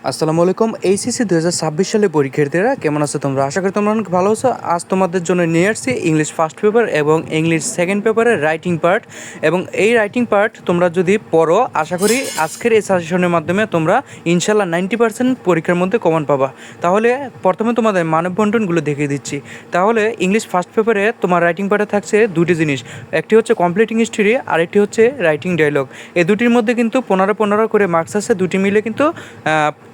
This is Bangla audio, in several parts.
আসসালামু আলাইকুম। এইচএসসি 2026 সালে পরীক্ষার্থীরা কেমন আছো তোমরা? আশা করি তোমরা অনেক ভালো আছো। আজ তোমাদের জন্য নিয়ে আসছি ইংলিশ ফার্স্ট পেপার এবং ইংলিশ সেকেন্ড পেপারের রাইটিং পার্ট। এবং এই রাইটিং পার্ট তোমরা যদি পড়ো, আশা করি আজকের এই সাজেশনের মাধ্যমে তোমরা ইনশাল্লাহ 90% পরীক্ষার মধ্যে কমন পাবা। তাহলে প্রথমে তোমাদের মানববন্ধনগুলো দেখিয়ে দিচ্ছি। তাহলে ইংলিশ ফার্স্ট পেপারে তোমার রাইটিং পার্টে থাকছে দুটি জিনিস, একটি হচ্ছে কমপ্লিটিং হিস্ট্রি আর একটি হচ্ছে রাইটিং ডায়লগ। এই দুটির মধ্যে কিন্তু 15 করে মার্কস আছে, দুটি মিলে কিন্তু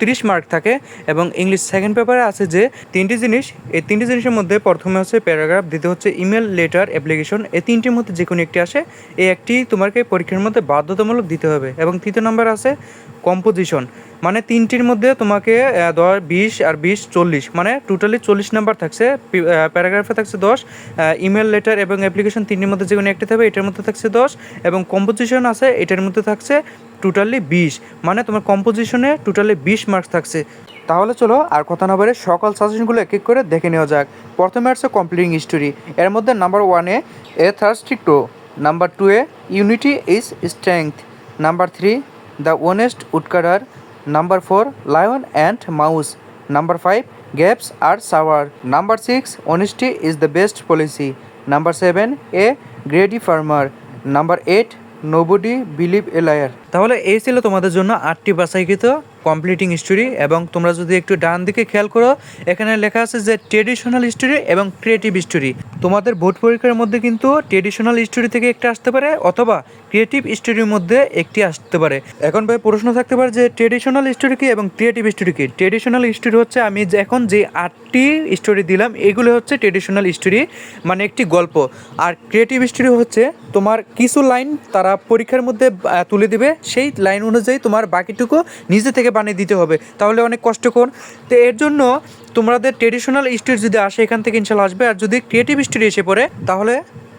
30 মার্ক থাকে। এবং ইংলিশ সেকেন্ড পেপারে আছে যে তিনটি জিনিস, এই তিনটি জিনিসের মধ্যে প্রথমে হচ্ছে প্যারাগ্রাফ, দ্বিতীয় হচ্ছে ইমেল, লেটার, অ্যাপ্লিকেশন। এই তিনটির মধ্যে যে কোনো একটি আসে, এই একটি তোমাকে পরীক্ষার মধ্যে বাধ্যতামূলক দিতে হবে। এবং তৃতীয় নম্বর আছে কম্পোজিশন, মানে তিনটির মধ্যে তোমাকে 10, 20 আর 20, 40, মানে টোটালি 40 নাম্বার থাকছে। প্যারাগ্রাফে থাকছে 10, ইমেল, লেটার এবং অ্যাপ্লিকেশন তিনটির মধ্যে যে কোনো একটি থাকবে, এটার মধ্যে থাকছে 10, এবং কম্পোজিশন আছে এটার মধ্যে থাকছে টোটালি 20, মানে তোমার কম্পোজিশনে টোটালি 20 মার্কস থাকছে। তাহলে চলো আর কথা না বলে সকল সাজেশনগুলো এক এক করে দেখে নেওয়া যাক। প্রথমে আসছে কমপ্লিটিং হিস্টোরি, এর মধ্যে নাম্বার 1-এ এ থার্স্টি টো, নাম্বার 2-এ unity is strength, number 3 the honest woodcutter, number 4 lion and mouse, number 5 grapes are sour, number 6 honesty is the best policy, number 7 a greedy farmer, number 8 nobody believe a liar. তাহলে এই ছিল তোমাদের জন্য 8টি বাছাইকৃত কমপ্লিটিং হিস্টোরি। এবং তোমরা যদি একটু ডান দিকে খেয়াল করো, এখানে লেখা আছে যে ট্রেডিশনাল হিস্টোরি এবং ক্রিয়েটিভ হিস্টোরি। তোমাদের বোর্ড পরীক্ষার মধ্যে কিন্তু ট্রেডিশনাল হিস্টোরি থেকে একটা আসতে পারে অথবা ক্রিয়েটিভ হিস্টোরির মধ্যে একটি আসতে পারে। এখন ভাই প্রশ্ন থাকতে পারে যে ট্রেডিশনাল হিস্টোরি কি এবং ক্রিয়েটিভ হিস্টোরি কি? ট্রেডিশনাল হিস্টোরি হচ্ছে আমি এখন যে 8টি হিস্টোরি দিলাম, এগুলো হচ্ছে ট্রেডিশনাল হিস্টোরি, মানে একটি গল্প। আর ক্রিয়েটিভ হিস্টোরি হচ্ছে তোমার কিছু লাইন তারা পরীক্ষার মধ্যে তুলে দিবে, সেই লাইন অনুযায়ী তোমার বাকিটুকু নিজে থেকে বানিয়ে দিতে হবে, তাহলে অনেক কষ্টকর। তো এর জন্য তোমাদের ট্রেডিশনাল হিস্ট্রি যদি আসে এখান থেকে ইনশাল্লাহ আসবে, আর যদি ক্রিয়েটিভ হিস্ট্রি এসে পড়ে তাহলে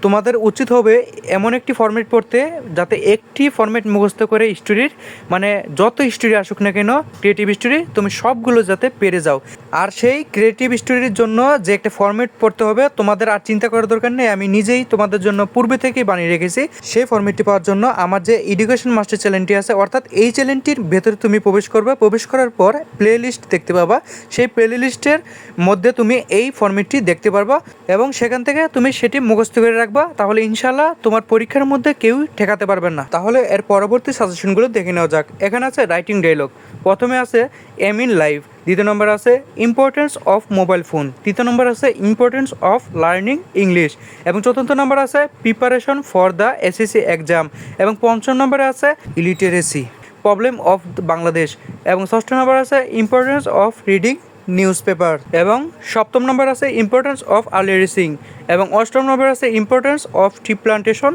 তোমাদের উচিত হবে এমন একটি ফর্মেট পড়তে যাতে একটি ফর্মেট মুখস্থ করে হিস্ট্রির, মানে যত হিস্ট্রি আসুক না কেন ক্রিয়েটিভ হিস্ট্রি তুমি সবগুলো যাতে পেরে যাও। আর সেই ক্রিয়েটিভ হিস্ট্রির জন্য যে একটা ফর্মেট পড়তে হবে, তোমাদের আর চিন্তা করার দরকার নেই, আমি নিজেই তোমাদের জন্য পূর্বে থেকেই বানিয়ে রেখেছি। সেই ফর্মেটটি পাওয়ার জন্য আমার যে এডুকেশন মাস্টার চ্যানেলটি আছে, অর্থাৎ এই চ্যানেলটির ভেতরে তুমি প্রবেশ করবে, প্রবেশ করার পর প্লে লিস্ট দেখতে পাবা, সেই প্লে লিস্টের মধ্যে তুমি এই ফর্মেটটি দেখতে পারবা এবং সেখান থেকে তুমি সেটি মুখস্থ করে রাখবা। তাহলে ইনশাল্লাহ তোমার পরীক্ষার মধ্যে কেউ ঠেকাতে পারবেন না। তাহলে এর পরবর্তী সাজেশনগুলো দেখে নেওয়া যাক। এখানে আছে রাইটিং ডায়লগ, প্রথমে আছে এম ইন লাইফ, দ্বিতীয় নম্বর আছে ইম্পর্টেন্স অফ মোবাইল ফোন, তৃতীয় নম্বর আছে ইম্পর্টেন্স অফ লার্নিং ইংলিশ, এবং চতুর্থ নম্বর আছে preparation for the SSC exam, এবং পঞ্চম নম্বরে আছে ইলিটারেসি প্রবলেম অফ বাংলাদেশ, এবং ষষ্ঠ নম্বর আছে importance of reading news paper, এবং সপ্তম নম্বর আছে ইম্পর্টেন্স অফ আর্লি রিসিং, এবং অষ্টম নম্বর আছে ইম্পর্টেন্স অফ ট্রি প্লান্টেশন,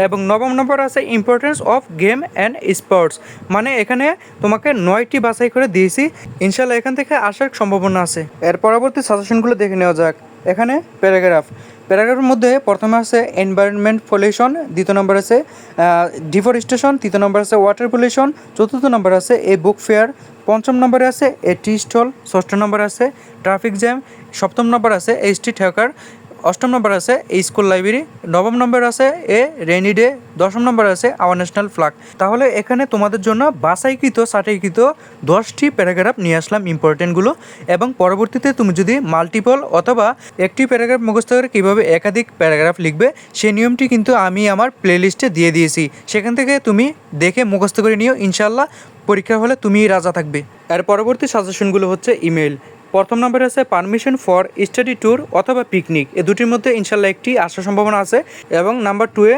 এবং নবম নম্বর আছে importance of game and sports. মানে এখানে তোমাকে 9টি বাছাই করে দিয়েছি, ইনশাল্লাহ এখান থেকে আসার সম্ভাবনা আছে। এর পরবর্তী সাজেশনগুলো দেখে নেওয়া যাক। এখানে প্যারাগ্রাফের মধ্যে প্রথমে আছে এনভায়রনমেন্ট পলিউশন, দ্বিতীয় নম্বর আছে ডিফরেস্টেশন, তৃতীয় নম্বর আছে ওয়াটার পলিউশন, চতুর্থ নম্বর আছে এ বুক ফেয়ার, পঞ্চম নম্বরে আছে এ টি স্টল, ষষ্ঠ নম্বর আছে ট্রাফিক জ্যাম, সপ্তম নম্বর আছে এ স্ট্রিট হ্যাকার, অষ্টম নম্বর আছে এই স্কুল লাইব্রেরি, নবম নম্বর আছে এ রেইনি ডে, দশম নম্বর আছে আওয়ার ন্যাশনাল ফ্ল্যাগ। তাহলে এখানে তোমাদের জন্য বাছাইকৃত 10টি প্যারাগ্রাফ নিয়ে আসলাম ইম্পর্টেন্টগুলো। এবং পরবর্তীতে তুমি যদি মাল্টিপল অথবা একটি প্যারাগ্রাফ মুখস্থ করে কীভাবে একাধিক প্যারাগ্রাফ লিখবে সেই নিয়মটি কিন্তু আমি আমার প্লেলিস্টে দিয়ে দিয়েছি, সেখান থেকে তুমি দেখে মুখস্থ করে নিও, ইনশাল্লাহ পরীক্ষা হলে তুমিই রাজা থাকবে। এর পরবর্তী সাজেশনগুলো হচ্ছে ইমেল। প্রথম নম্বরে আছে পারমিশন ফর স্টাডি ট্যুর অথবা পিকনিক, এই দুটির মধ্যে ইনশাল্লাহ একটি আসার সম্ভাবনা আছে। এবং নাম্বার 2-এ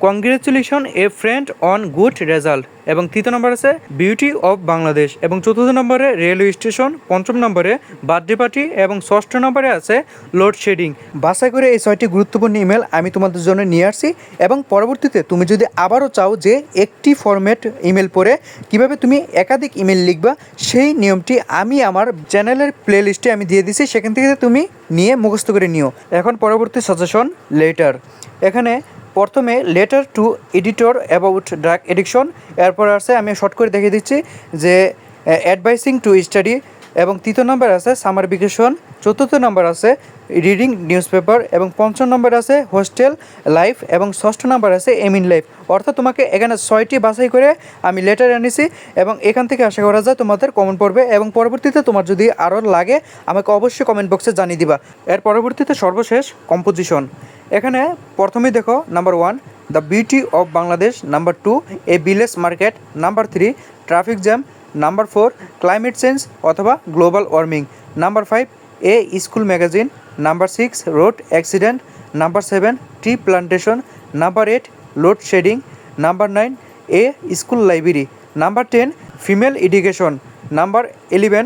congratulation a friend on good result, এবং তৃতীয় নম্বর আছে বিউটি অফ বাংলাদেশ, এবং চতুর্থ নম্বরে রেলওয়ে স্টেশন, পঞ্চম নম্বরে বার্থডে পার্টি, এবং ষষ্ঠ নম্বরে আছে লোডশেডিং। বাছাই করে এই 6টি গুরুত্বপূর্ণ ইমেল আমি তোমাদের জন্য নিয়ে আসছি। এবং পরবর্তীতে তুমি যদি আবারও চাও যে একটি ফরম্যাট ইমেল পড়ে কিভাবে তুমি একাধিক ইমেল লিখবা, সেই নিয়মটি আমি আমার চ্যানেলের প্লে লিস্টে আমি দিয়ে দিছি, সেখান থেকে তুমি নিয়ে মুখস্থ করে নিও। এখন পরবর্তী সাজেশন লেটার। এখানে প্রথমে letter to editor about drug addiction, এরপর আছে আমি শর্ট করে দেখিয়ে দিচ্ছি যে অ্যাডভাইসিং টু স্টাডি, এবং তৃতীয় নম্বর আছে সামার ভ্যাকেশন, চতুর্থ নম্বর আছে রিডিং নিউজ পেপার এবং পঞ্চম নম্বর আছে হোস্টেল লাইফ এবং ষষ্ঠ নম্বর আছে এমিন লাইফ। অর্থাৎ তোমাকে এখানে 6টি বাছাই করে আমি লেটার এনেছি এবং এখান থেকে আশা করা যায় তোমাদের কমন পড়বে এবং পরবর্তীতে তোমার যদি আরও লাগে আমাকে অবশ্যই কমেন্ট বক্সে জানিয়ে দিবা। এর পরবর্তীতে সর্বশেষ কম্পোজিশন। এখানে প্রথমেই দেখো number 1 the beauty of Bangladesh, number 2 a village market, number 3 traffic jam, number 4 climate change অথবা global warming, number 5 a school magazine, number 6 road accident, number 7 tree plantation, number 8 load shedding, number 9 a school library, number 10 female education, number 11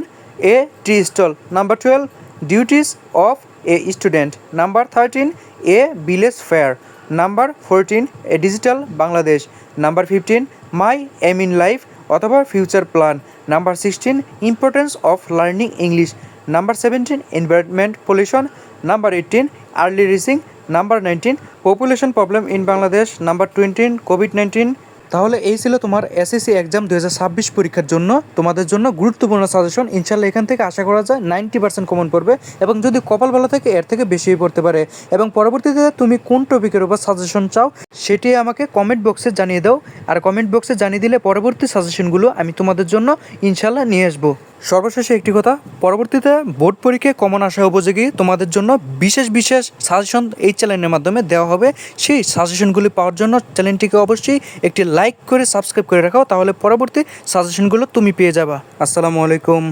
a tea stall, number 12 duties of a student, number 13 a village fair, number 14 A digital Bangladesh, number 15 my aim in life অথবা future plan, number 16 importance of learning English, number 17 environment pollution, number 18 early rising, number 19 population problem in Bangladesh, number 20 কোভিড-19। তাহলে এই ছিল তোমার এসএসসি এক্সাম 2026 পরীক্ষার জন্য তোমাদের জন্য গুরুত্বপূর্ণ সাজেশন। ইনশাল্লাহ এখান থেকে আশা করা যায় 90% কমন পড়বে এবং যদি কপাল ভালো থাকে এর থেকে বেশিই পড়তে পারে। এবং পরবর্তীতে তুমি কোন টপিকের উপর সাজেশন চাও সেটি আমাকে কমেন্ট বক্সে জানিয়ে দাও, আর কমেন্ট বক্সে জানিয়ে দিলে পরবর্তী সাজেশনগুলো আমি তোমাদের জন্য ইনশাল্লাহ নিয়ে আসবো। সর্বশেষে একটি কথা, পরবর্তীতে বোর্ড পরীক্ষায় কমন আসা উপযোগী তোমাদের জন্য বিশেষ বিশেষ সাজেশন এই চ্যানেলের মাধ্যমে দেওয়া হবে। সেই সাজেশনগুলি পাওয়ার জন্য চ্যানেলটিকে অবশ্যই একটি লাইক করে সাবস্ক্রাইব করে রাখো, তাহলে পরবর্তী সাজেশনগুলো তুমি পেয়ে যাবা। আসসালামু আলাইকুম।